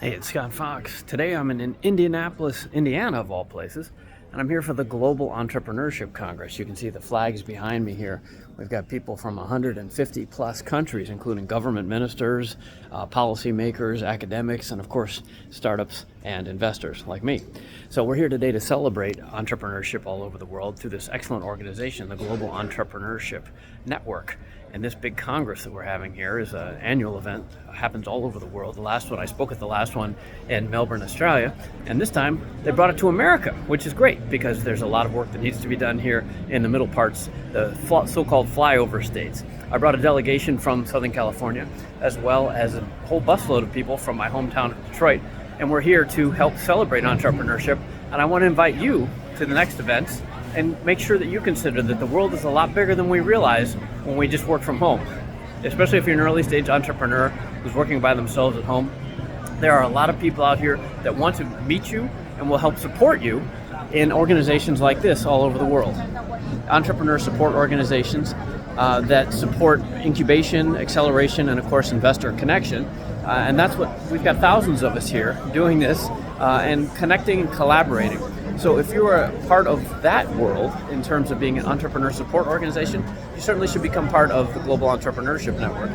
Hey, it's Scott Fox. Today I'm in Indianapolis, Indiana, of all places, and I'm here for the Global Entrepreneurship Congress. You can see the flags behind me here. We've got people from 150 plus countries, including government ministers, policymakers, academics, and of course, startups and investors like me. So we're here today to celebrate entrepreneurship all over the world through this excellent organization, the Global Entrepreneurship Network. And this big Congress that we're having here is an annual event, happens all over the world. I spoke at the last one in Melbourne, Australia, and this time they brought it to America, which is great because there's a lot of work that needs to be done here in the middle parts, the so-called flyover states. I brought a delegation from Southern California, as well as a whole busload of people from my hometown of Detroit, and we're here to help celebrate entrepreneurship, and I want to invite you to the next events and make sure that you consider that the world is a lot bigger than we realize when we just work from home. Especially if you're an early stage entrepreneur who's working by themselves at home. There are a lot of people out here that want to meet you and will help support you in organizations like this all over the world. Entrepreneur support organizations that support incubation, acceleration, and of course investor connection. And that's what we've got, thousands of us here doing this and connecting and collaborating. So if you're a part of that world in terms of being an entrepreneur support organization, you certainly should become part of the Global Entrepreneurship Network.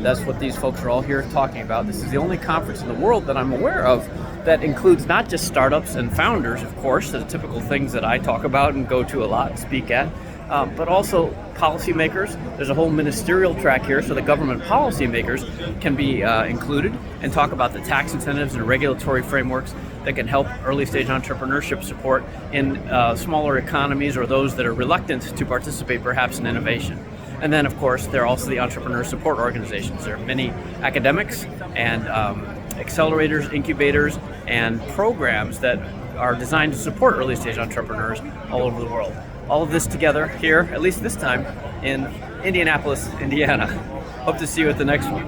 That's what these folks are all here talking about. This is the only conference in the world that I'm aware of that includes not just startups and founders, of course, the typical things that I talk about and go to a lot and speak at, but also policymakers. There's a whole ministerial track here so the government policymakers can be included and talk about the tax incentives and regulatory frameworks that can help early stage entrepreneurship support in smaller economies or those that are reluctant to participate perhaps in innovation. And then of course there are also the entrepreneur support organizations. There are many academics and accelerators, incubators, and programs that are designed to support early stage entrepreneurs all over the world. All of this together here, at least this time, in Indianapolis, Indiana. Hope to see you at the next one.